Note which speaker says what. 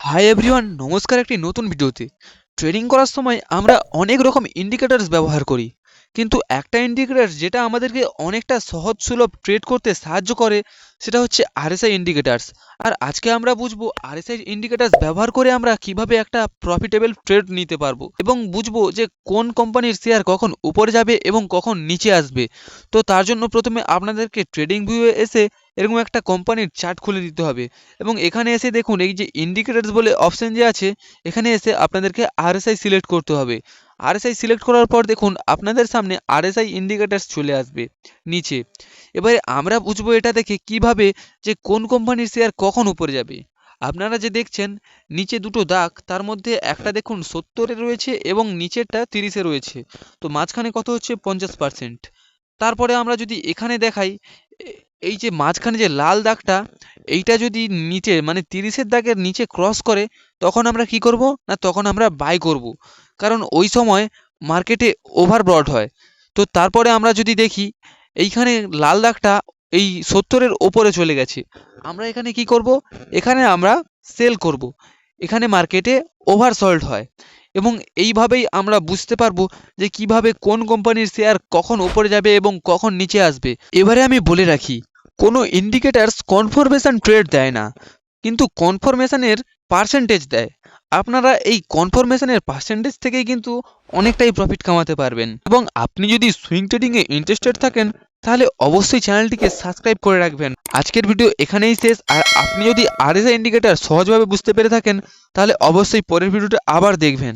Speaker 1: Hi everyone, নমস্কার। একটি নতুন ভিডিওতে ট্রেডিং করার সময় আমরা অনেক রকম ইন্ডিকেটরস ব্যবহার করি, কিন্তু একটা ইন্ডিকেটর যেটা আমাদেরকে অনেকটা সহজ সুলভ ট্রেড করতে সাহায্য করে সেটা হচ্ছে আরএসআই ইন্ডিকেটার্স। আর আজকে আমরা বুঝবো আরএসআই ইন্ডিকেটার্স ব্যবহার করে আমরা কিভাবে একটা প্রফিটেবল ট্রেড নিতে পারবো এবং বুঝবো যে কোন কোম্পানির শেয়ার কখন উপরে যাবে এবং কখন নিচে আসবে। তো তার জন্য প্রথমে আপনাদেরকে ট্রেডিং ভিউয়ে এসে এরকম একটা কোম্পানির চার্ট খুলে দিতে হবে এবং এখানে এসে দেখুন এই যে ইন্ডিকেটরস বলে অপশন যে আছে, এখানে এসে আপনাদেরকে আরএসআই সিলেক্ট করতে হবে। আরএসআই সিলেক্ট করার পর দেখুন আপনাদের সামনে আরএসআই ইন্ডিকেটরস চলে আসবে নিচে। এবারে আমরা বুঝবো এটা দেখে কিভাবে যে কোন কোম্পানির শেয়ার কখন উপরে যাবে। আপনারা যে দেখছেন নিচে দুটো দাগ, তার মধ্যে একটা দেখুন 70-এ রয়েছে এবং নিচেরটা 30-এ রয়েছে, তো মাঝখানে কত হচ্ছে 50%। তারপরে আমরা যদি এখানে দেখাই, এই যে মাঝখানে যে লাল দাগটা, এইটা যদি নিচে মানে 30-এর দাগের নিচে ক্রস করে, তখন আমরা কি করব না, তখন আমরা বাই করব, কারণ ওই সময় মার্কেটে ওভারবট হয়। তো তারপরে আমরা যদি দেখি এইখানে লাল দাগটা এই 70-এর ওপরে চলে গেছে, আমরা এখানে কি করব, এখানে আমরা সেল করব। এখানে মার্কেটে ওভারসল্ট হয় এবং এইভাবেই আমরা বুঝতে পারবো যে কিভাবে কোন কোম্পানির শেয়ার কখন উপরে যাবে এবং কখন নিচে আসবে। এবারে আমি বলে রাখি, কোনো ইন্ডিকেটার্স কনফার্মেশন ট্রেড দেয় না, কিন্তু কনফার্মেশনের পার্সেন্টেজ দেয়। আপনারা এই কনফার্মেশনের পার্সেন্টেজ থেকেই কিন্তু অনেকটাই প্রফিট কামাতে পারবেন। এবং আপনি যদি সুইং ট্রেডিংয়ে ইন্টারেস্টেড থাকেন তাহলে অবশ্যই চ্যানেলটিকে সাবস্ক্রাইব করে রাখবেন। আজকের ভিডিও এখানেই শেষ। আর আপনি যদি আরএসআই ইন্ডিকেটার সহজভাবে বুঝতে পেরে থাকেন তাহলে অবশ্যই পরের ভিডিওটা আবার দেখবেন।